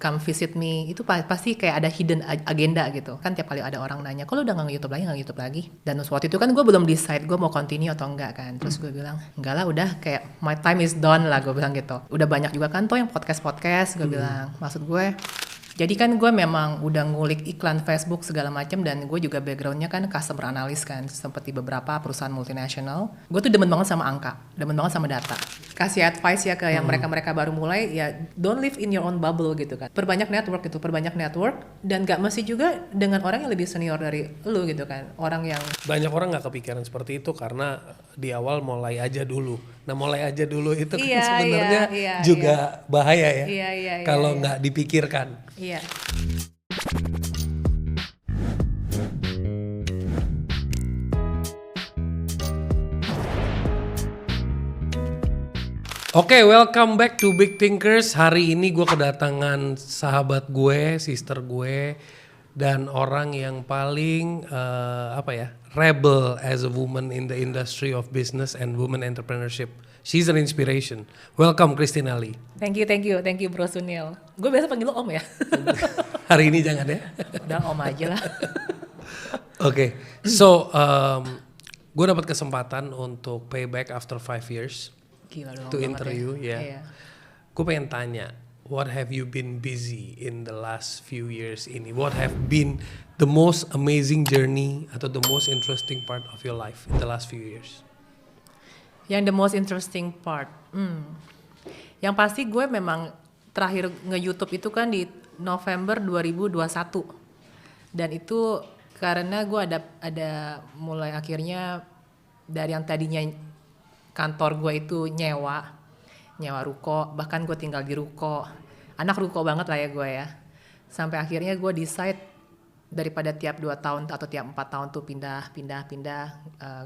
come visit me itu pasti kayak ada hidden agenda gitu kan. Tiap kali ada orang nanya, kok lu udah nggak YouTube lagi. Dan waktu itu kan gue belum decide gue mau continue atau enggak kan. Terus gue bilang enggak lah, udah kayak my time is done lah, gue bilang gitu. Udah banyak juga kan tuh yang podcast gue bilang. Maksud gue, jadi kan gue memang udah ngulik iklan Facebook segala macam, dan gue juga backgroundnya kan customer analyst kan, seperti beberapa perusahaan multinasional. Gue tuh demen banget sama angka, demen banget sama data. Kasih advice ya ke yang mereka baru mulai, ya don't live in your own bubble gitu kan. Perbanyak network, dan gak mesti juga dengan orang yang lebih senior dari lu gitu kan. Orang yang banyak orang nggak kepikiran seperti itu karena di awal mulai aja dulu. Nah mulai aja dulu itu kan sebenarnya juga bahaya ya. Kalau nggak dipikirkan. Iya. Oke, welcome back to Big Thinkers. Hari ini gue kedatangan sahabat gue, sister gue, dan orang yang paling rebel as a woman in the industry of business and women entrepreneurship. She's an inspiration. Welcome Christina Lee. Thank you Bro Sunil. Gue biasa panggil lo Om ya. Hari ini jangan ya. Udah Om aja lah. Oke, so gue dapat kesempatan untuk payback after 5 years. Gila dong, to interview ya. Iya. Gue pengen tanya, what have you been busy in the last few years ini? What have been the most amazing journey atau the most interesting part of your life in the last few years? Yang the most interesting part, yang pasti gue memang terakhir nge-YouTube itu kan di November 2021, dan itu karena gue ada mulai akhirnya dari yang tadinya kantor gue itu nyewa ruko, bahkan gue tinggal di ruko, anak ruko banget lah ya gue ya, sampai akhirnya gue decide daripada tiap 2 tahun atau tiap 4 tahun tuh pindah,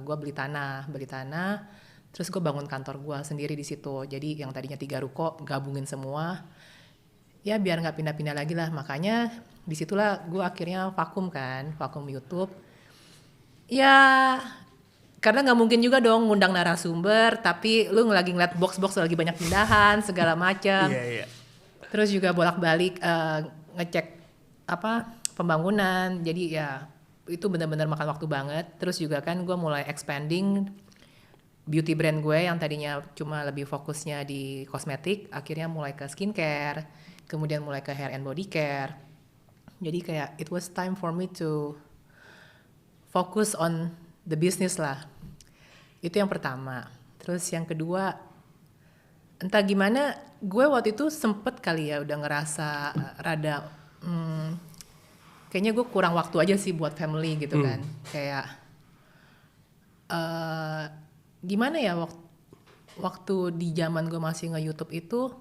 gue beli tanah, terus gue bangun kantor gue sendiri di situ. Jadi yang tadinya 3 ruko gabungin semua, ya biar nggak pindah-pindah lagi lah. Makanya disitulah gue akhirnya vakum YouTube. Ya karena nggak mungkin juga dong ngundang narasumber tapi lu lagi ngeliat box lagi banyak pindahan segala macam. Iya. Terus juga bolak-balik ngecek pembangunan. Jadi ya itu benar-benar makan waktu banget. Terus juga kan gue mulai expanding beauty brand gue yang tadinya cuma lebih fokusnya di kosmetik, akhirnya mulai ke skincare, kemudian mulai ke hair and body care. Jadi kayak it was time for me to focus on the business lah. Itu yang pertama. Terus yang kedua, entah gimana gue waktu itu sempet kali ya udah ngerasa rada kayaknya gue kurang waktu aja sih buat family gitu kan. Kayak gimana ya, waktu di zaman gue masih nge-YouTube itu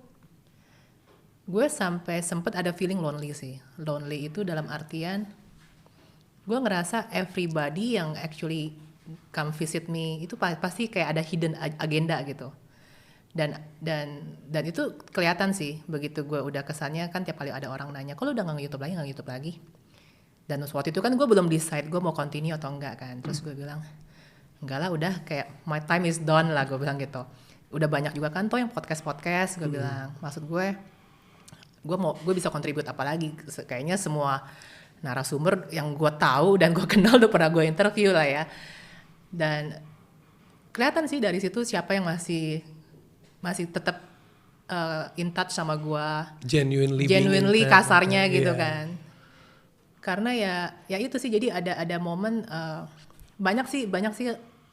gue sampai sempet ada feeling lonely sih. Lonely itu dalam artian gue ngerasa everybody yang actually come visit me itu pasti kayak ada hidden agenda gitu. Dan itu kelihatan sih begitu gue udah kesannya kan. Tiap kali ada orang nanya, kok lu udah nggak YouTube lagi. Dan waktu itu kan gue belum decide gue mau continue atau enggak kan. Terus gue bilang enggak lah, udah kayak my time is done lah, gue bilang gitu. Udah banyak juga kan tuh yang podcast gue bilang. Maksud gue bisa kontribut apa lagi. Kayaknya semua narasumber yang gue tahu dan gue kenal udah pernah gue interview lah ya. Dan kelihatan sih dari situ siapa yang masih tetap in touch sama gue, genuinely kasarnya gitu kan. Karena ya itu sih, jadi ada momen banyak sih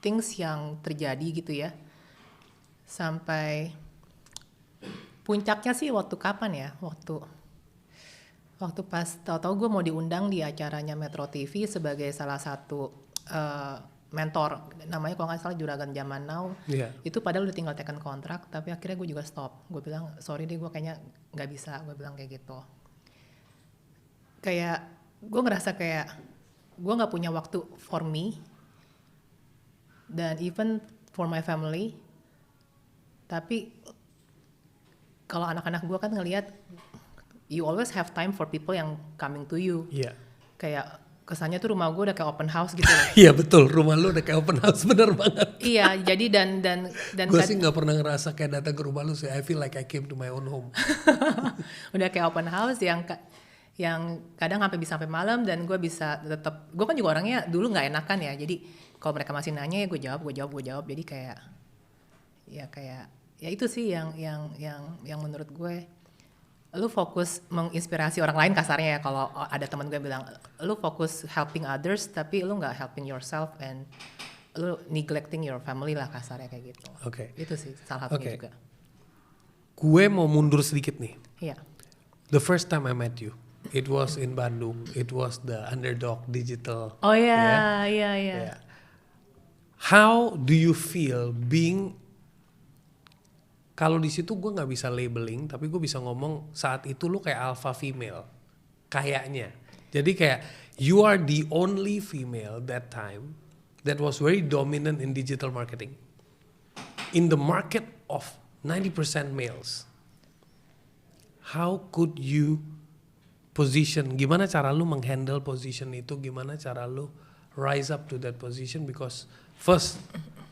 things yang terjadi gitu ya. Sampai puncaknya sih waktu kapan ya? Waktu pas tahu-tahu gue mau diundang di acaranya Metro TV sebagai salah satu mentor, namanya kalau nggak salah Juragan Zaman Now. Itu padahal udah tinggal teken kontrak, tapi akhirnya gue juga stop. Gue bilang sorry deh, gue kayaknya nggak bisa, gue bilang kayak gitu. Kayak gue ngerasa kayak gue nggak punya waktu for me dan even for my family. Tapi kalau anak-anak gue kan ngelihat you always have time for people yang coming to you. Iya. Kayak kesannya tuh rumah gue udah kayak open house gitu loh. Iya betul, rumah lu udah kayak open house, bener banget. Iya, jadi dan Gue sih nggak pernah ngerasa kayak datang ke rumah lu sih. I feel like I came to my own home. udah kayak open house yang kadang sampai malam, dan gue bisa tetap, gue kan juga orangnya dulu nggak enakan ya, jadi kalau mereka masih nanya ya gue jawab, jadi kayak ya itu sih yang menurut gue, lu fokus menginspirasi orang lain kasarnya ya. Kalau ada teman gue bilang lu fokus helping others tapi lu nggak helping yourself and lu neglecting your family lah kasarnya kayak gitu. Oke. Itu sih salah satunya juga. Gue mau mundur sedikit nih. Iya. The first time I met you, it was in Bandung. It was the Underdog Digital. Oh iya, iya. How do you feel being, kalau di situ gue nggak bisa labeling, tapi gue bisa ngomong saat itu lu kayak alpha female, kayaknya. Jadi kayak you are the only female that time that was very dominant in digital marketing. In the market of 90% males. How could you position? Gimana cara lu menghandle position itu? Gimana cara lu rise up to that position? Because first,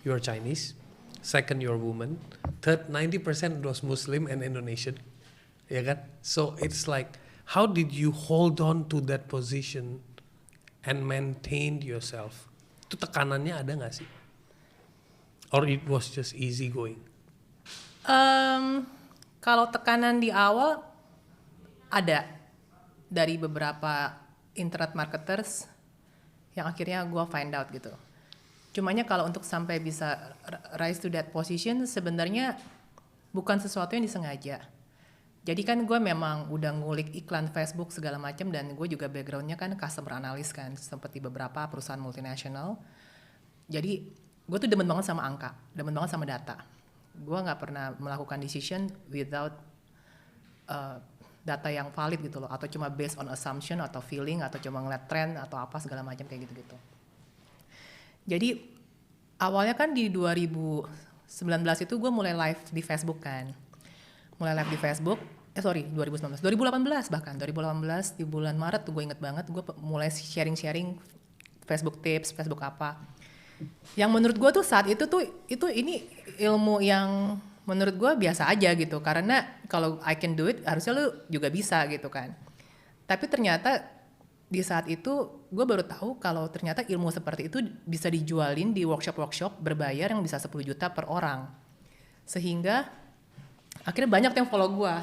you're Chinese. Second, you're woman. Third, 90% was Muslim and Indonesian. Ya kan? So it's like, how did you hold on to that position and maintain yourself? Itu tekanannya ada gak sih? Or it was just easy going? Kalau tekanan di awal ada dari beberapa internet marketers yang akhirnya gue find out gitu. Cumanya kalau untuk sampai bisa rise to that position sebenarnya bukan sesuatu yang disengaja. Jadi kan gue memang udah ngulik iklan Facebook segala macam, dan gue juga backgroundnya kan customer analyst kan, seperti beberapa perusahaan multinasional. Jadi gue tuh demen banget sama angka, demen banget sama data. Gue nggak pernah melakukan decision without data yang valid gitu loh, atau cuma based on assumption atau feeling atau cuma ngeliat trend atau apa segala macam kayak gitu-gitu. Jadi awalnya kan di 2019 itu gue mulai live di Facebook kan. Mulai live di Facebook, 2018 bahkan. 2018 di bulan Maret tuh gue inget banget, gue mulai sharing-sharing Facebook tips, Facebook apa. Yang menurut gue tuh saat itu ini ilmu yang menurut gue biasa aja gitu. Karena kalau I can do it, harusnya lu juga bisa gitu kan. Tapi ternyata di saat itu gue baru tahu kalau ternyata ilmu seperti itu bisa dijualin di workshop berbayar yang bisa 10 juta per orang. Sehingga akhirnya banyak yang follow gue.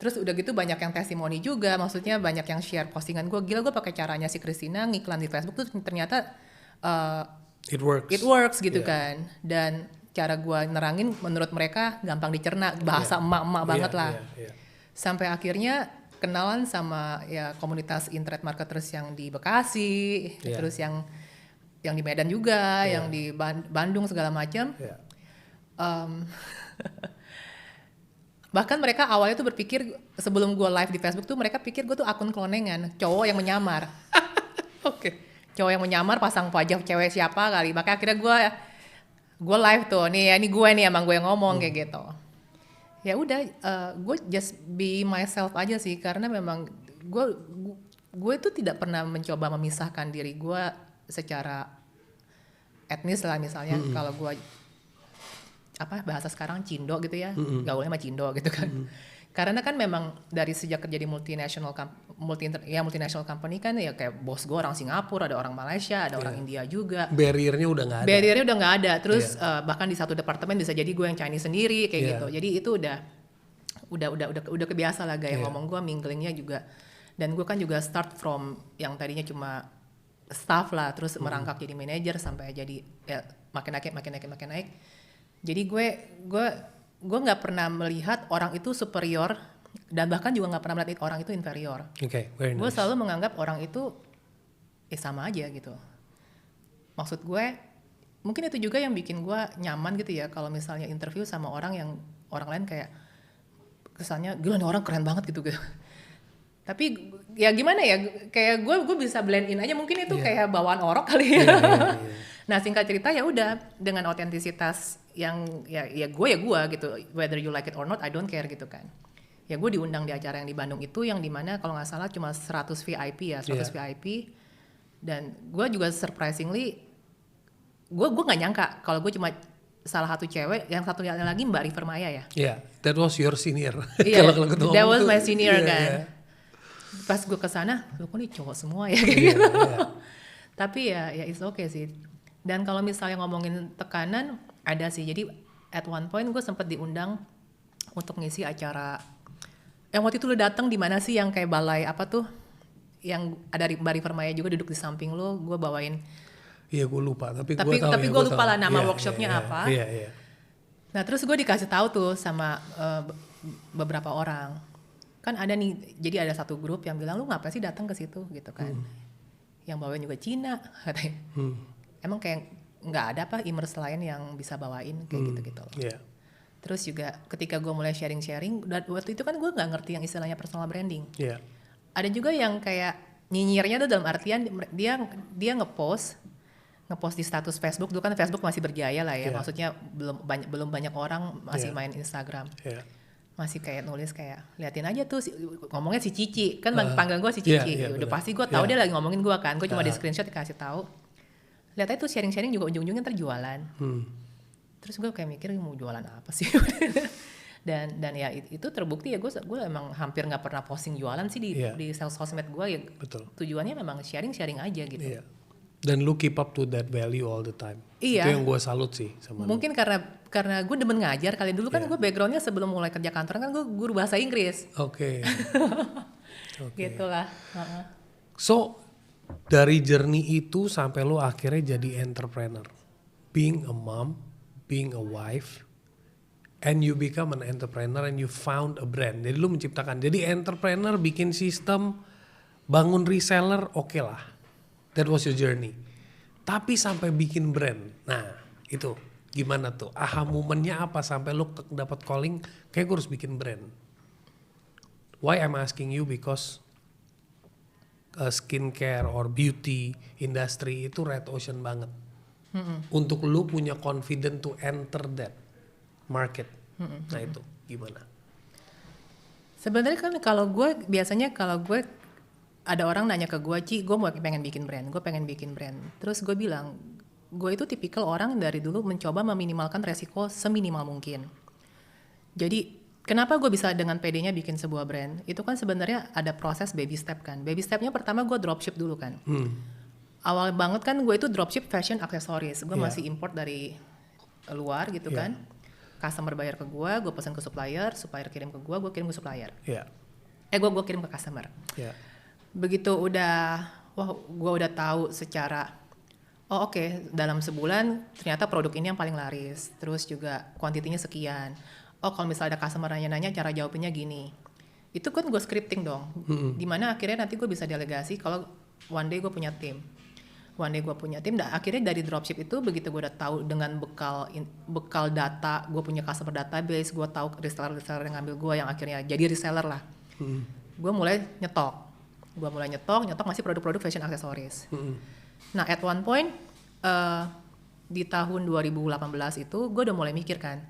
Terus udah gitu banyak yang testimoni juga, maksudnya banyak yang share postingan gue. Gila, gue pakai caranya si Christina ngiklan di Facebook tuh ternyata it works gitu kan. Dan cara gue nerangin menurut mereka gampang dicerna, bahasa emak-emak banget lah. Sampai akhirnya kenalan sama ya komunitas internet marketers yang di Bekasi, terus yang di Medan juga, yang di Bandung segala macam. Bahkan mereka awalnya tuh berpikir sebelum gue live di Facebook tuh mereka pikir gue tuh akun klonengan, cowok yang menyamar. Cowok yang menyamar pasang wajah cewek siapa kali. Makanya akhirnya gue live tuh, nih gue nih emang gue yang ngomong kayak gitu. Ya udah, gue just be myself aja sih, karena memang gue itu tidak pernah mencoba memisahkan diri gue secara etnis lah misalnya. Kalau gue bahasa sekarang cindo gitu ya, gaulnya sama cindo gitu kan. Karena kan memang dari sejak kerja di multinational company kan ya kayak bos gue orang Singapura, ada orang Malaysia, ada orang India juga. Barriernya udah nggak ada. Terus bahkan di satu departemen bisa jadi gue yang Chinese sendiri kayak gitu. Jadi itu udah kebiasa lah gaya ngomong gue, minglingnya juga. Dan gue kan juga start from yang tadinya cuma staff lah, terus merangkak jadi manajer sampai jadi ya makin naik. Jadi gue nggak pernah melihat orang itu superior, dan bahkan juga nggak pernah melihat orang itu inferior. Very nice. Gue selalu menganggap orang itu sama aja gitu. Maksud gue mungkin itu juga yang bikin gue nyaman gitu ya, kalau misalnya interview sama orang yang orang lain kayak kesannya gila nih orang keren banget gitu. Tapi ya gimana ya, kayak gue bisa blend in aja, mungkin itu kayak bawaan orok kali ya. Nah singkat cerita ya udah, dengan otentisitas yang ya gue gitu, whether you like it or not I don't care gitu kan. Ya gue diundang di acara yang di Bandung itu, yang dimana kalau nggak salah cuma 100 VIP ya, 100 VIP. Dan gue juga surprisingly, gue nggak nyangka kalau gue cuma salah satu cewek, yang satu lagi Mbak River Maya ya. Yeah, that was your senior. Iya, Kalau ketemu that ngomong was tuh, my senior iya, kan. iya. Pas gue kesana, lo kok nih cowok semua ya kayak Iya, gitu. iya. Tapi ya it's okay sih. Dan kalau misalnya ngomongin tekanan, ada sih. Jadi at one point gue sempet diundang untuk ngisi acara. Yang waktu itu lo datang di mana sih yang kayak balai apa tuh? Yang ada Mbak River Maya juga duduk di samping lo, gue bawain. Iya gue lupa, tapi gue tahu. Tapi ya, gue gua lupa tahu. lah nama Iya, workshopnya iya, apa. Iya, iya. Nah terus gue dikasih tahu tuh sama beberapa orang. Kan ada nih, jadi ada satu grup yang bilang lu ngapain sih datang ke situ gitu kan. Yang bawain juga Cina katanya. Emang kayak nggak ada apa immerse lain yang bisa bawain kayak gitu-gitu loh. Iya. Terus juga ketika gue mulai sharing-sharing, waktu itu kan gue nggak ngerti yang istilahnya personal branding. Iya. Ada juga yang kayak nyinyirnya tuh dalam artian dia ngepost di status Facebook. Dulu kan Facebook masih berjaya lah ya, Yeah. maksudnya belum banyak orang masih Yeah. main Instagram. Iya. Masih kayak nulis kayak liatin aja tuh ngomongnya si Cici kan panggilan gue si Cici. Iya, Udah benar. pasti gue tahu Iya. dia lagi ngomongin gue kan. Gue cuma di screenshot dikasih tahu. Lihat aja tuh sharing-sharing juga ujung-ujungnya ntar jualan. Terus gue kayak mikir mau jualan apa sih? dan ya itu terbukti ya, gue emang hampir nggak pernah posting jualan sih Iya. di sosmed gue ya. Betul. Tujuannya memang sharing aja gitu. Iya. Dan lu keep up to that value all the time. Iya. Itu yang gue salut sih sama lu. Mungkin karena gue demen ngajar kali. Dulu kan gue backgroundnya sebelum mulai kerja kantoran kan gue guru bahasa Inggris. Oke. Gitulah. So dari journey itu sampai lu akhirnya jadi entrepreneur, being a mom, being a wife, and you become an entrepreneur and you found a brand. Jadi lu menciptakan. Jadi entrepreneur bikin sistem, bangun reseller, oke lah. That was your journey. Tapi sampai bikin brand. Nah, itu gimana tuh? Aha momennya apa sampai lu dapat calling kayak gue harus bikin brand. Why I'm asking you because skincare or beauty industry itu red ocean banget. Untuk lu punya confident to enter that market. Nah itu gimana? Sebenarnya kan kalau gue biasanya ada orang nanya ke gue, Ci, gue pengen bikin brand. Terus gue bilang, gue itu tipikal orang dari dulu mencoba meminimalkan resiko seminimal mungkin. Jadi kenapa gue bisa dengan PD-nya bikin sebuah brand? Itu kan sebenarnya ada proses baby step kan. Baby stepnya pertama gue dropship dulu kan. Awal banget kan gue itu dropship fashion accessories. Gue masih import dari luar gitu kan. Customer bayar ke gue pesan ke supplier kirim ke gue kirim ke supplier. Gue kirim ke customer. Begitu gue udah tahu secara dalam sebulan ternyata produk ini yang paling laris, terus juga kuantitinya sekian. Kalau misalnya ada customer nanya-nanya cara jawabnya gini, itu kan gue scripting dong. Dimana akhirnya nanti gue bisa delegasi kalau one day gue punya tim. Dan akhirnya dari dropship itu begitu gue udah tahu dengan bekal data, gue punya customer database, gue tahu reseller yang ngambil gue yang akhirnya jadi reseller lah. Gue mulai nyetok masih produk-produk fashion accessories. Nah at one point di tahun 2018 itu gue udah mulai mikir kan.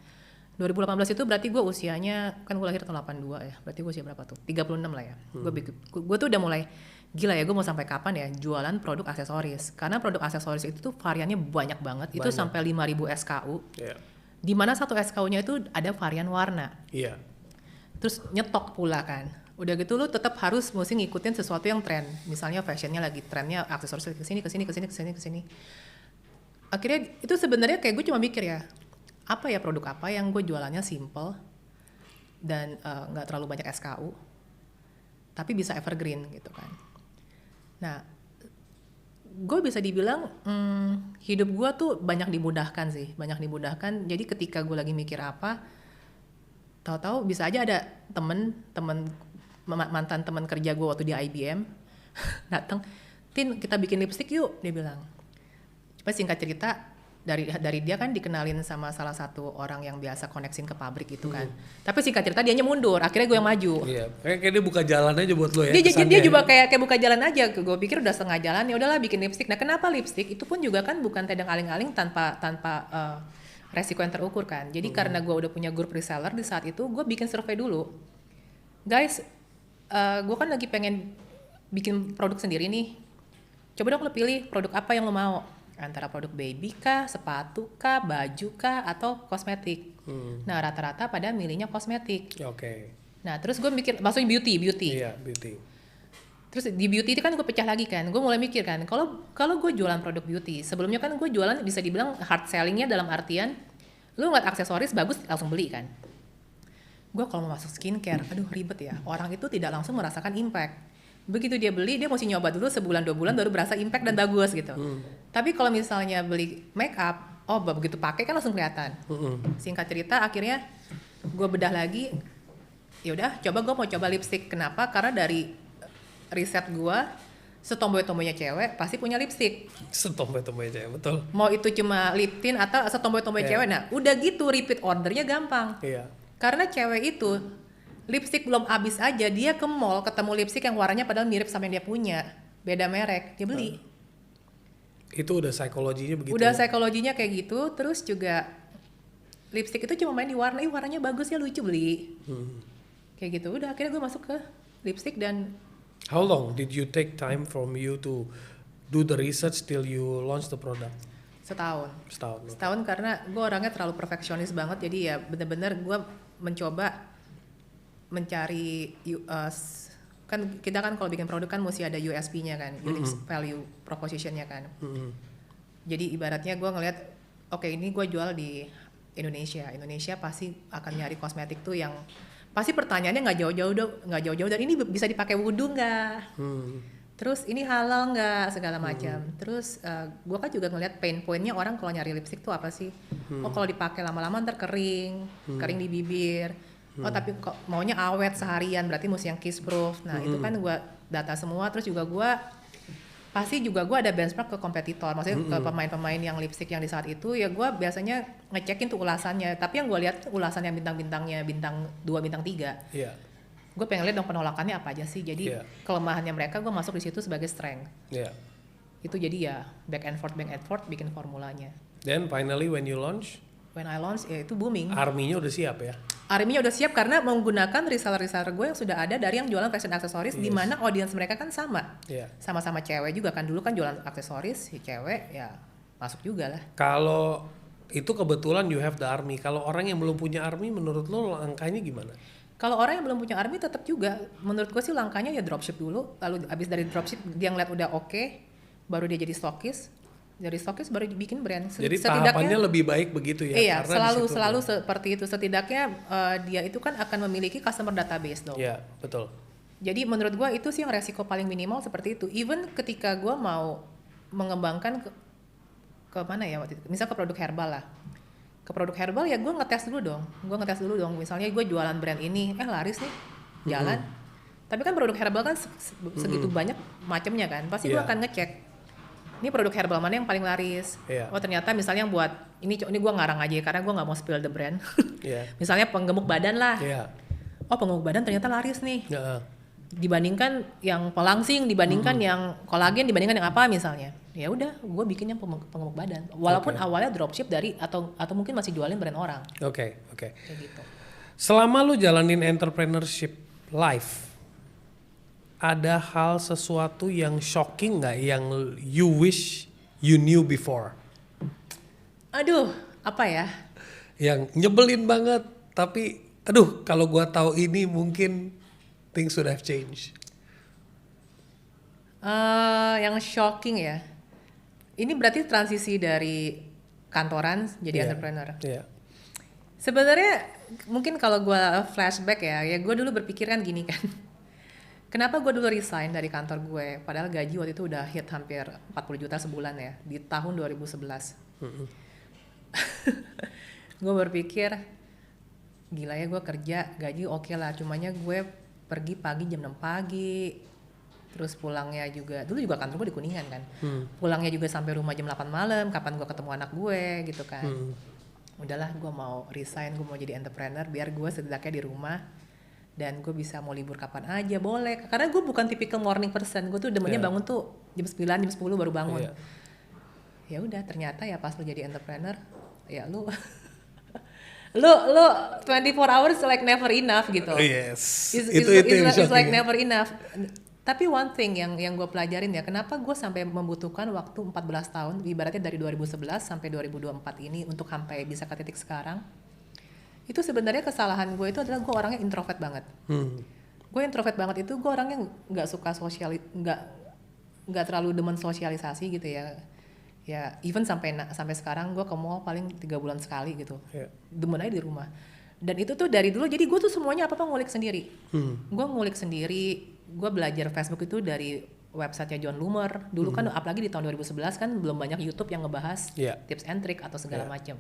2018 itu berarti gue usianya, kan gue lahir tahun 82 ya, berarti gue usia berapa tuh? 36 lah ya. Gue tuh udah mulai gila ya, gue mau sampai kapan ya jualan produk aksesoris. Karena produk aksesoris itu tuh variannya banyak banget. Itu sampai 5.000 SKU. Di mana satu SKU-nya itu ada varian warna. Terus nyetok pula kan. Udah gitu lu tetap harus mesti ngikutin sesuatu yang tren. Misalnya fashionnya lagi trennya aksesoris kesini. Akhirnya itu sebenarnya kayak gue cuma mikir ya, apa ya produk apa yang gue jualannya simple dan nggak terlalu banyak SKU, tapi bisa evergreen gitu kan. Nah, gue bisa dibilang hidup gue tuh banyak dimudahkan. Jadi ketika gue lagi mikir apa, tahu-tahu bisa aja ada mantan teman kerja gue waktu di IBM datang, Tin kita bikin lipstick yuk, dia bilang. Coba singkat cerita, dari dia kan dikenalin sama salah satu orang yang biasa koneksin ke pabrik gitu kan. Tapi singkat cerita dianya mundur, akhirnya gue yang maju. Kayak dia buka jalan aja buat lo ya. Dia juga kayak buka jalan aja. Gue pikir udah setengah jalan, ya udahlah bikin lipstick. Nah kenapa lipstick? Itu pun juga kan bukan tedang aling-aling tanpa resiko yang terukur kan. Jadi karena gue udah punya grup reseller di saat itu, gue bikin survei dulu. Guys, gue kan lagi pengen bikin produk sendiri nih. coba dong lo pilih produk apa yang lo mau, antara produk baby kah, sepatu kah, baju kah, atau kosmetik. Nah rata-rata pada milihnya kosmetik. Oke. Nah terus gue mikir, maksudnya beauty. Iya, beauty. Terus di beauty itu kan gue pecah lagi kan, gue mulai mikir kan, kalau gue jualan produk beauty, sebelumnya kan gue jualan bisa dibilang hard sellingnya dalam artian, lu ngeliat aksesoris bagus langsung beli kan. Gue kalau mau masuk skincare, aduh ribet ya, orang itu tidak langsung merasakan impact. Begitu dia beli, dia mesti nyoba dulu sebulan 2 bulan baru berasa impact dan bagus gitu. Tapi kalau misalnya beli make up, oh begitu pakai kan langsung kelihatan. Singkat cerita akhirnya gue bedah lagi, yaudah coba gue mau coba lipstick. Kenapa? Karena dari riset gue, setomboy-tomboynya cewek pasti punya lipstick. Setomboy-tomboy cewek, betul. Mau itu cuma lip tint atau setomboy-tomboy cewek, nah udah gitu repeat ordernya gampang. Iya. Karena cewek itu lipstick belum habis aja, dia ke mall ketemu lipstick yang warnanya padahal mirip sama yang dia punya, beda merek, dia beli. Itu udah psikologinya begitu. Udah psikologinya kayak gitu, terus juga lipstick itu cuma main di warna, warnanya bagus ya lucu beli. Kayak gitu, udah akhirnya gue masuk ke lipstick. Dan How long did you take time from you to do the research till you launch the product? setahun. Setahun. Setahun karena gue orangnya terlalu perfeksionis banget, jadi ya bener-bener gue mencoba mencari kan kita kan kalau bikin produk kan mesti ada USP-nya kan, unique value proposition-nya kan. Jadi ibaratnya gue ngelihat, oke ini gue jual di Indonesia pasti akan nyari kosmetik tuh yang pasti pertanyaannya nggak jauh-jauh dan ini bisa dipakai wudhu nggak? Terus ini halal nggak segala macam. Terus gue kan juga ngeliat pain pointnya orang kalau nyari lipstick tuh apa sih? Oh kalau dipakai lama-lama ntar kering di bibir. Oh tapi kok maunya awet seharian, berarti mesti yang kiss proof. Nah itu kan gue data semua. Terus juga gue pasti juga gue ada benchmark ke kompetitor, maksudnya ke pemain-pemain yang lipstick yang di saat itu, ya gue biasanya ngecekin tuh ulasannya. Tapi yang gue lihat ulasan yang bintang-bintangnya bintang 2, bintang 3. Iya. Gue pengen lihat dong penolakannya apa aja sih. Jadi kelemahannya mereka gue masuk di situ sebagai strength. Itu jadi ya back and forth bikin formulanya. Then finally when you launch? When I launch ya itu booming. Arminya udah siap ya? Arminya udah siap karena menggunakan reseller gue yang sudah ada dari yang jualan fashion aksesoris, di mana audiens mereka kan sama. Sama-sama cewek juga kan, dulu kan jualan aksesoris, si cewek ya masuk juga lah. Kalau itu kebetulan you have the army. Kalau orang yang belum punya army menurut lo langkahnya gimana? Kalau orang yang belum punya army tetap juga, menurut gue sih langkahnya ya dropship dulu, lalu abis dari dropship dia ngeliat udah oke, baru dia jadi stokis, dari stokis baru bikin brand. Jadi tahapannya lebih baik begitu ya? Iya, selalu seperti itu. Setidaknya dia itu kan akan memiliki customer database dong. Iya, betul. Jadi menurut gue itu sih yang resiko paling minimal seperti itu. Even ketika gue mau mengembangkan ke mana ya waktu itu, misal ke produk herbal lah. Ke produk herbal ya gue ngetes dulu dong. Misalnya gue jualan brand ini, laris nih, jalan. Tapi kan produk herbal kan segitu banyak macamnya kan. Pasti gue akan ngecek, ini produk herbal mana yang paling laris. Oh ternyata misalnya yang buat, ini gue ngarang aja ya, karena gue gak mau spill the brand. Misalnya penggemuk badan lah. Oh penggemuk badan ternyata laris nih. Dibandingkan yang pelangsing, dibandingkan yang kolagen, dibandingkan yang apa misalnya. Ya udah, gue bikin yang penggemuk badan. Walaupun awalnya dropship dari atau mungkin masih jualin brand orang. Oke. Kayak gitu. Selama lu jalanin entrepreneurship life, ada hal sesuatu yang shocking nggak yang you wish you knew before? Aduh, apa ya? Yang nyebelin banget, tapi aduh kalau gua tahu ini mungkin things would have changed. Yang shocking ya. Ini berarti transisi dari kantoran jadi entrepreneur. Sebenarnya mungkin kalau gue flashback ya gue dulu berpikir kan gini kan. Kenapa gue dulu resign dari kantor gue? Padahal gaji waktu itu udah hit hampir 40 juta sebulan ya di tahun 2011. Gue berpikir gila ya, gue kerja gaji oke lah, cumanya gue pergi pagi jam 6 pagi. Terus pulangnya juga, dulu juga kantor gue di Kuningan kan. Pulangnya juga sampai rumah jam 8 malam, kapan gue ketemu anak gue gitu kan. Udahlah gue mau resign, gue mau jadi entrepreneur biar gue setidaknya di rumah. Dan gue bisa mau libur kapan aja, boleh. Karena gue bukan typical morning person, gue tuh demennya bangun tuh jam 9, jam 10 baru bangun. Ya udah ternyata ya pas lo jadi entrepreneur, ya lu 24 hours like never enough gitu. Yes. It's like never enough. Tapi one thing yang gue pelajarin ya, kenapa gue sampai membutuhkan waktu 14 tahun, ibaratnya dari 2011 sampai 2024 ini untuk sampai bisa ke titik sekarang. Itu sebenarnya kesalahan gue itu adalah gue orangnya introvert banget. Gue introvert banget itu, gue orangnya nggak suka nggak terlalu demen sosialisasi gitu ya. Ya even sampai sekarang gue ke mall paling 3 bulan sekali gitu. Demen aja di rumah. Dan itu tuh dari dulu, jadi gue tuh semuanya apa-apa ngulik sendiri. Gue ngulik sendiri, gue belajar Facebook itu dari websitenya John Loomer. Dulu kan apalagi di tahun 2011 kan belum banyak YouTube yang ngebahas tips and trick atau segala macam.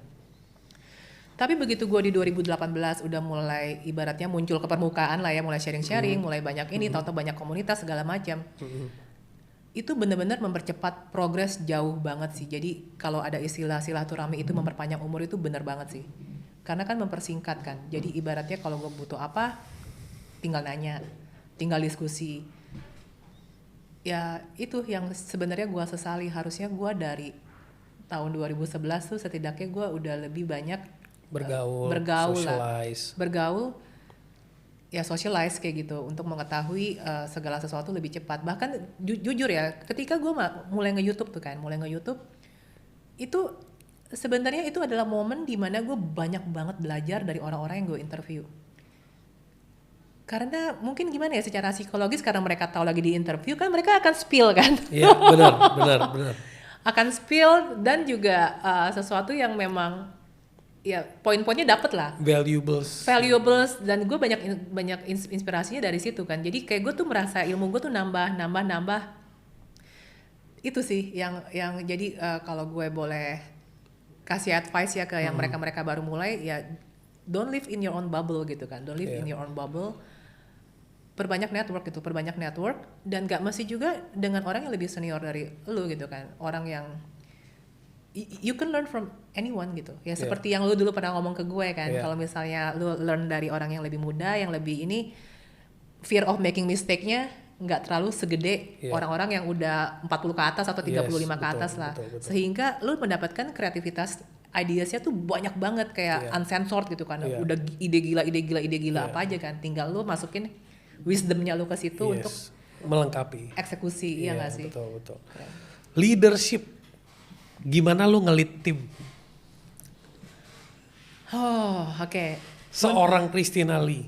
Tapi begitu gue di 2018 udah mulai ibaratnya muncul ke permukaan lah ya, mulai sharing-sharing, mulai banyak ini, tahu-tahu banyak komunitas segala macam. Itu benar-benar mempercepat progres jauh banget sih. Jadi kalau ada istilah silaturahmi itu memperpanjang umur itu benar banget sih. Karena kan mempersingkat kan. Jadi ibaratnya kalau gue butuh apa, tinggal nanya, tinggal diskusi. Ya itu yang sebenarnya gue sesali. Harusnya gue dari tahun 2011 tuh setidaknya gue udah lebih banyak bergaul ya, socialize kayak gitu untuk mengetahui segala sesuatu lebih cepat. Bahkan jujur ya, ketika gue mulai nge-YouTube tuh kan, itu sebenarnya itu adalah momen dimana gue banyak banget belajar dari orang-orang yang gue interview. Karena mungkin gimana ya, secara psikologis karena mereka tahu lagi di interview kan, mereka akan spill kan. Iya, benar. Akan spill dan juga sesuatu yang memang ya poin-poinnya dapet lah. Valuables dan gue banyak inspirasinya dari situ kan. Jadi kayak gue tuh merasa ilmu gue tuh nambah. Itu sih yang jadi kalau gue boleh kasih advice ya ke yang mereka baru mulai, ya don't live in your own bubble gitu kan. Don't live in your own bubble. Perbanyak network dan gak mesti juga dengan orang yang lebih senior dari lu gitu kan. Orang yang you can learn from anyone gitu. Ya seperti yang lu dulu pernah ngomong ke gue kan. Kalau misalnya lu learn dari orang yang lebih muda, yang lebih ini, fear of making mistake-nya nggak terlalu segede orang-orang yang udah 40 ke atas atau 35 ke atas lah. Betul. Sehingga lu mendapatkan kreativitas, ideasnya tuh banyak banget kayak uncensored gitu kan. Udah ide gila apa aja kan. Tinggal lu masukin wisdomnya lu ke situ untuk melengkapi eksekusi. Iya nggak sih? Betul. Leadership, gimana lu ngelit tim? Oke. Seorang Christina Lee.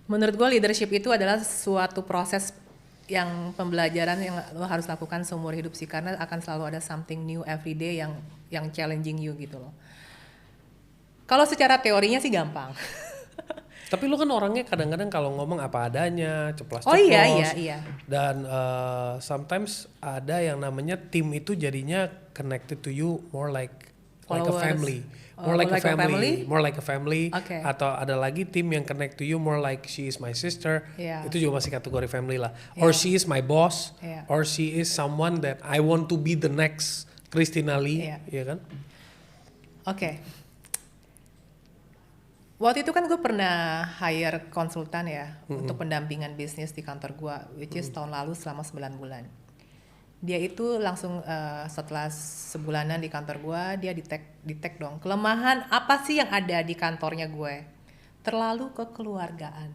Menurut gue leadership itu adalah suatu proses yang pembelajaran yang lo harus lakukan seumur hidup sih, karena akan selalu ada something new every day yang challenging you gitu loh. Kalau secara teorinya sih gampang. Tapi lu kan orangnya kadang-kadang kalau ngomong apa adanya, ceplas-ceplos. Oh iya. Dan sometimes ada yang namanya tim itu jadinya connected to you more like a family. More like a family. Okay. Atau ada lagi tim yang connect to you more like she is my sister. Itu juga masih kategori family lah. Or she is my boss. Or she is someone that I want to be the next Christina Lee. Iya kan? Oke. Waktu itu kan gue pernah hire konsultan ya untuk pendampingan bisnis di kantor gue, which is tahun lalu selama 9 bulan. Dia itu langsung setelah sebulanan di kantor gue, dia di tag dong. Kelemahan apa sih yang ada di kantornya gue? Terlalu kekeluargaan.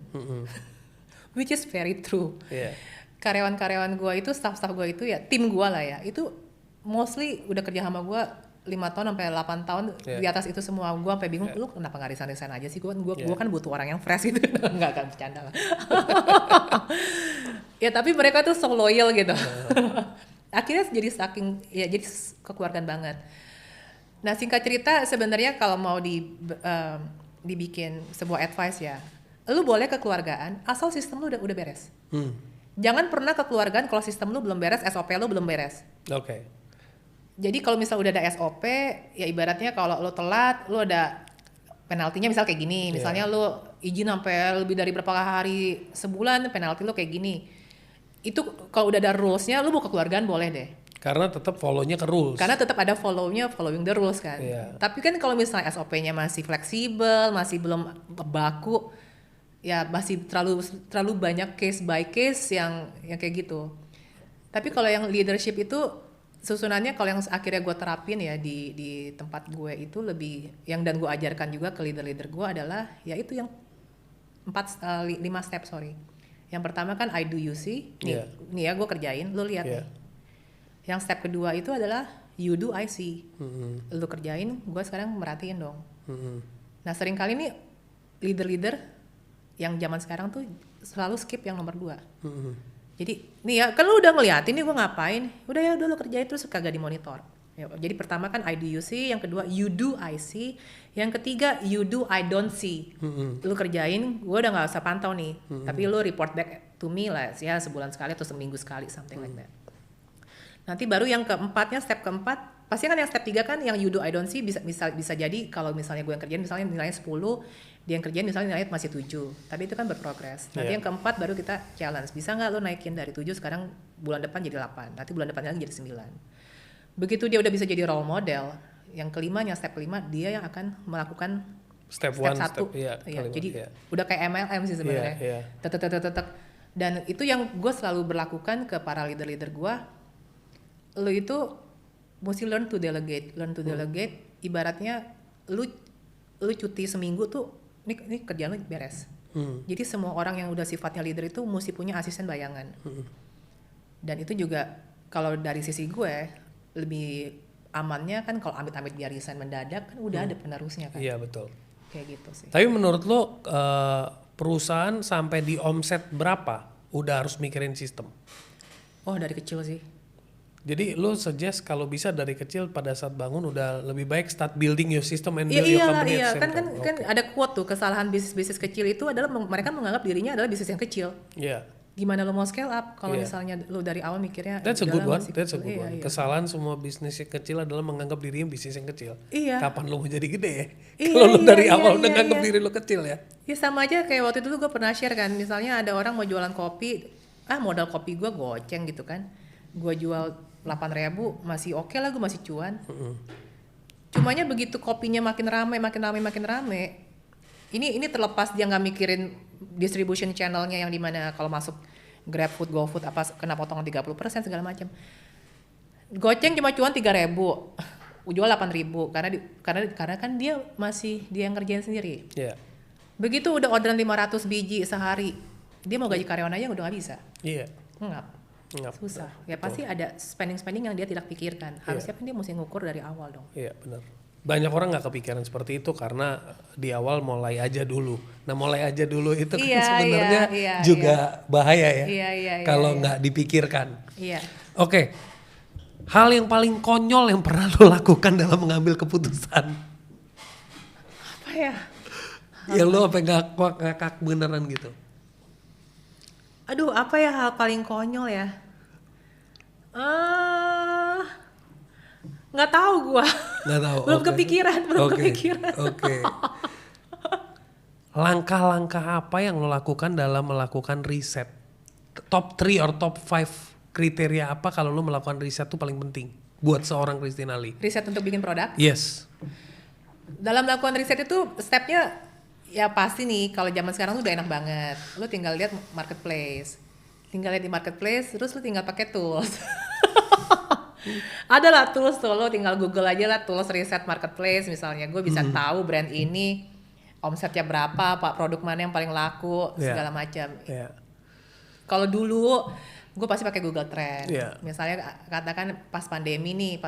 Which is very true. Karyawan-karyawan gue itu, staff-staff gue itu ya, tim gue lah ya, itu mostly udah kerja sama gue 5 tahun sampai 8 tahun di atas itu semua. Gue sampai bingung, lu kenapa gak resign aja sih? Gue kan butuh orang yang fresh gitu. Enggak bercanda lah. Ya tapi mereka tuh so loyal gitu. Akhirnya jadi jadi kekeluargaan banget. Nah singkat cerita, sebenarnya kalau mau dibikin sebuah advice ya, lu boleh kekeluargaan asal sistem lu udah beres. Jangan pernah kekeluargaan kalau sistem lu belum beres, SOP lu belum beres. Oke. Jadi kalau misal udah ada SOP, ya ibaratnya kalau lu telat, lu ada penaltinya misal kayak gini. Misalnya lu izin sampai lebih dari berapa hari, sebulan, penalti lu kayak gini. Itu kalau udah ada rules-nya, lu mau kekeluargaan boleh deh. Karena tetap follow-nya ke rules. Karena tetap ada following the rules kan. Tapi kan kalau misalnya SOP-nya masih fleksibel, masih belum baku, ya masih terlalu banyak case by case yang kayak gitu. Tapi kalau yang leadership itu susunannya, kalau yang akhirnya gue terapin ya di tempat gue itu lebih yang, dan gue ajarkan juga ke leader gue adalah ya itu yang 5 step. Yang pertama kan I do you see, Iya. nih ya gue kerjain, lu lihat Iya. nih. Yang step kedua itu adalah you do I see, Mm-mm. lu kerjain, gue sekarang merhatiin dong. Mm-mm. Nah sering kali nih leader-leader yang zaman sekarang tuh selalu skip yang nomor 2. Mm-mm. Jadi nih ya kan lu udah ngeliatin nih gue ngapain, udah ya udah lu kerjain terus kagak dimonitor. Ya, jadi pertama kan I do you see, yang kedua you do I see, yang ketiga you do I don't see. Lu kerjain, gue udah nggak usah pantau nih, tapi lu report back to me lah ya sebulan sekali atau seminggu sekali something like that. Nanti baru yang keempatnya, step keempat, pasti kan yang step 3 kan yang you do I don't see bisa jadi kalau misalnya gue yang kerjain misalnya nilainya 10, dia yang kerjain misalnya nilainya masih 7, tapi itu kan berprogres. Nanti yang keempat baru kita challenge, bisa nggak lo naikin dari 7 sekarang bulan depan jadi 8, nanti bulan depan lagi jadi 9. Begitu dia udah bisa jadi role model, yang kelimanya step 5 dia yang akan melakukan Step 1, iya, jadi udah kayak MLM sih sebenarnya. Tetek. Dan itu yang gue selalu berlakukan ke para leader-leader gue. Lu itu mesti learn to delegate. Ibaratnya lu cuti seminggu tuh ini kerjaan lu beres. Jadi semua orang yang udah sifatnya leader itu mesti punya asisten bayangan. Dan itu juga kalau dari sisi gue lebih amannya kan kalau amit-amit dia resign mendadak kan udah ada penerusnya kan. Iya betul. Kayak gitu sih. Tapi menurut lo perusahaan sampai di omset berapa udah harus mikirin sistem? Oh dari kecil sih. Jadi lo suggest kalau bisa dari kecil pada saat bangun udah lebih baik start building your system and build your company at the same time. Kan ada quote tuh, kesalahan bisnis kecil itu adalah mereka menganggap dirinya adalah bisnis yang kecil. Iya. Gimana lo mau scale up kalau misalnya lo dari awal mikirnya That's a good one. Iya. Kesalahan semua bisnis yang kecil adalah menganggap dirinya bisnis yang kecil. Iya. Kapan lo mau jadi gede ya? Iya, Kalau lo dari iya, awal udah iya, nganggap iya. diri lo kecil ya. Ya sama aja kayak waktu itu tuh gue pernah share kan, misalnya ada orang mau jualan kopi, modal kopi gue goceng gitu kan, gue jual 8.000 masih oke lah, gue masih cuan. Cumanya begitu kopinya makin rame, ini terlepas dia nggak mikirin distribution channelnya yang dimana kalau masuk GrabFood, GoFood apa kena potongan 30% segala macam. Goceng cuma cuan 3.000, jual 8.000 karena kan dia yang ngerjain sendiri. Iya. Begitu udah orderan 500 biji sehari, dia mau gaji karyawan aja udah nggak bisa. Iya. Ngap. Susah. Ya pasti ada spending yang dia tidak pikirkan. Harusnya kan dia mesti ngukur dari awal dong. Iya benar. Banyak orang nggak kepikiran seperti itu karena di awal mulai aja dulu. Nah mulai aja dulu itu kan sebenarnya juga bahaya ya. Kalau nggak dipikirkan. Iya. Oke. Hal yang paling konyol yang pernah lo lakukan dalam mengambil keputusan. Apa ya? Ya lo apa ngakak beneran gitu. Aduh, apa ya hal paling konyol ya? Nggak tahu gua. Nggak tahu. Belum kepikiran. Oke. Langkah-langkah apa yang lo lakukan dalam melakukan riset? Top 3 or top 5 kriteria apa kalau lo melakukan riset tuh paling penting buat seorang Christina Lee? Riset untuk bikin produk? Yes. Dalam melakukan riset itu stepnya ya pasti nih kalau zaman sekarang tuh udah enak banget. Lo tinggal lihat marketplace. Di marketplace terus lo tinggal pakai tools. Ada lah tools tuh, lo tinggal Google aja lah tools riset marketplace misalnya. Gue bisa tahu brand ini omsetnya berapa, pak produk mana yang paling laku, segala macam. Kalau dulu gue pasti pakai Google Trend. Misalnya katakan pas pandemi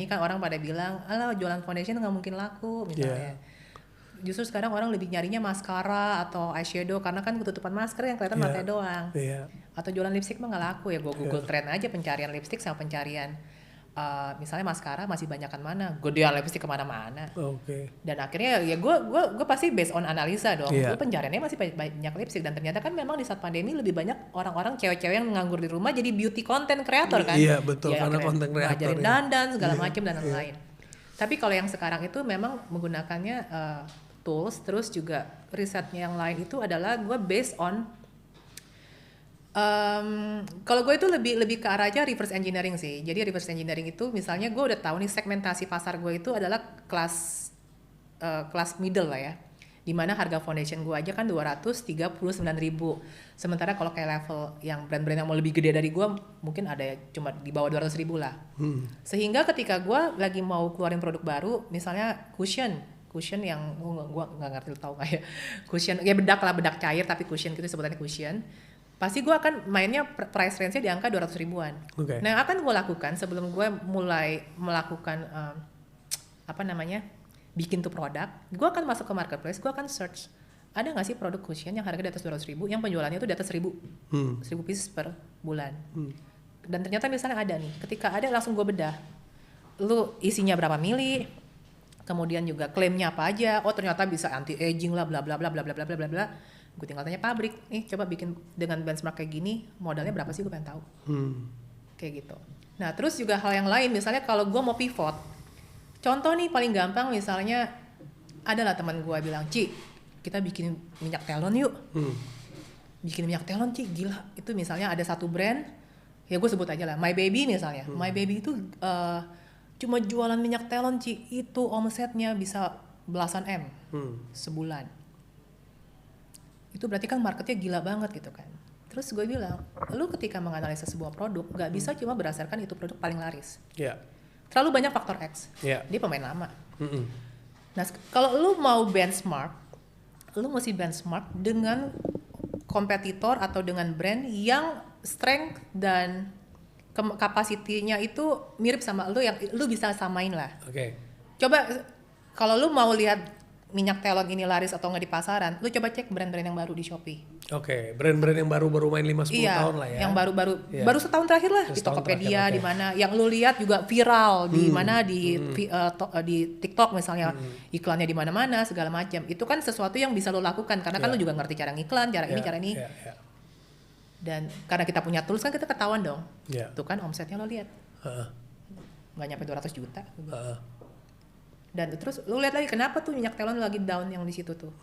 kan orang pada bilang, alah jualan foundation nggak mungkin laku misalnya. Justru sekarang orang lebih nyarinya maskara atau eyeshadow karena kan ketutupan masker yang kelihatan matanya doang. Atau jualan lipstick mah nggak laku ya, gue Google Trend aja pencarian lipstick sama pencarian misalnya maskara masih banyakan mana, gedean lipstick kemana-mana. Dan akhirnya ya gue pasti based on analisa dong. Gue pencariannya masih banyak lipstick dan ternyata kan memang di saat pandemi lebih banyak orang-orang cewek-cewek yang nganggur di rumah jadi beauty content creator kan. Iya betul, ya, karena content creator. Ngajarin dandan segala macam dan lain-lain. Tapi kalau yang sekarang itu memang menggunakannya tools, terus juga risetnya yang lain itu adalah gue based on kalau gue itu lebih ke arah aja reverse engineering sih. Jadi reverse engineering itu misalnya gue udah tahu nih segmentasi pasar gue itu adalah kelas middle lah ya. Dimana harga foundation gue aja kan 239.000. Sementara kalau kayak level yang brand-brand yang mau lebih gede dari gue mungkin ada cuma di bawah 200.000 lah. Sehingga ketika gue lagi mau keluarin produk baru, misalnya cushion yang gue nggak ngerti tahu nggak ya, cushion ya bedak cair tapi cushion gitu sebutannya cushion. pasti gue akan mainnya price range-nya di angka 200 ribuan. Oke. Nah, yang akan gue lakukan sebelum gue mulai melakukan bikin tuh produk, gue akan masuk ke marketplace, gue akan search ada nggak sih produk cushion yang harga di atas 200 ribu yang penjualannya itu di atas 1000 pieces per bulan. Dan ternyata misalnya ada nih, ketika ada langsung gue bedah, lu isinya berapa mili, kemudian juga klaimnya apa aja, oh ternyata bisa anti aging lah, bla bla bla bla bla bla bla bla. Gue tinggal tanya pabrik, nih coba bikin dengan benchmark kayak gini, modalnya berapa sih, gue pengen tahu. Kayak gitu. Nah terus juga hal yang lain, misalnya kalau gue mau pivot, contoh nih paling gampang misalnya, adalah teman gue bilang, Ci, kita bikin minyak telon yuk. Bikin minyak telon, Ci, gila. Itu misalnya ada satu brand, ya gue sebut aja lah, My Baby misalnya. My Baby itu cuma jualan minyak telon, Ci, itu omsetnya bisa belasan M sebulan. Itu berarti kan marketnya gila banget gitu kan. Terus gue bilang, lu ketika menganalisa sebuah produk, gak bisa cuma berdasarkan itu produk paling laris. Terlalu banyak faktor X. Dia pemain lama. Nah, kalau lu mau benchmark, lu mesti benchmark dengan kompetitor atau dengan brand yang strength dan kapasitinya itu mirip sama lu, yang lu bisa samain lah. Coba kalau lu mau lihat minyak telon ini laris atau nggak di pasaran, lu coba cek brand-brand yang baru di Shopee. Brand-brand yang baru main 5-10 tahun lah ya. Yang baru setahun terakhir lah di Tokopedia, di mana yang lu lihat juga viral di mana di TikTok misalnya, iklannya di mana-mana segala macam. Itu kan sesuatu yang bisa lu lakukan karena kan lu juga ngerti cara ngiklan, cara ini. Dan karena kita punya tools kan kita ketahuan dong. Tuh kan omsetnya lo lihat. Nggak nyampe 200 juta. Dan terus lu lihat lagi kenapa tuh minyak telon lagi down yang di situ tuh.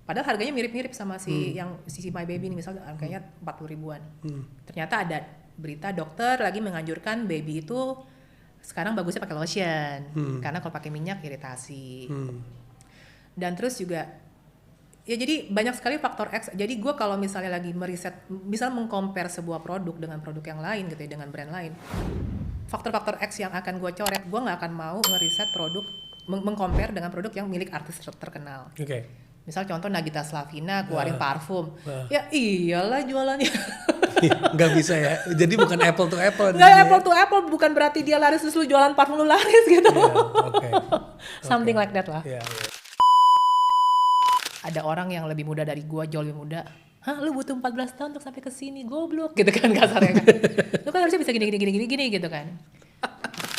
Padahal harganya mirip-mirip sama si My Baby ini, misalnya harganya 40 ribuan. Ternyata ada berita dokter lagi menganjurkan baby itu sekarang bagusnya pakai lotion. Karena kalau pakai minyak iritasi. Dan terus juga ya jadi banyak sekali faktor X. Jadi gue kalau misalnya lagi meriset, misalnya mengcompare sebuah produk dengan produk yang lain gitu ya, dengan brand lain, faktor-faktor X yang akan gue coret, gue nggak akan mau ngeriset produk mengcompare dengan produk yang milik artis terkenal. Misal contoh Nagita Slavina keluarin parfum, ya iyalah jualannya. Nggak bisa ya, jadi bukan apple to apple. Nggak apple to apple, bukan berarti dia laris terus lu jualan parfum lu laris gitu. Something like that lah. Ada orang yang lebih muda dari gua, jauh lebih muda. Hah, lu butuh 14 tahun untuk sampai ke sini, goblok gitu kan kasarnya kan. Lu kan harusnya bisa gini gitu kan.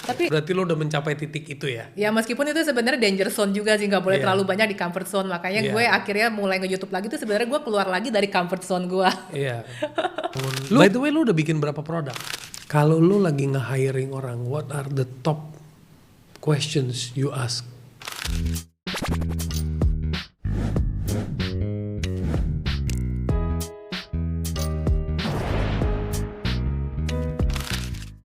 Tapi berarti lo udah mencapai titik itu ya? Ya meskipun itu sebenarnya danger zone juga sih, nggak boleh terlalu banyak di comfort zone. Makanya gue akhirnya mulai nge-YouTube lagi tuh sebenarnya gue keluar lagi dari comfort zone gue. By the way, lo udah bikin berapa produk? Kalau lo lagi nge-hiring orang, what are the top questions you ask?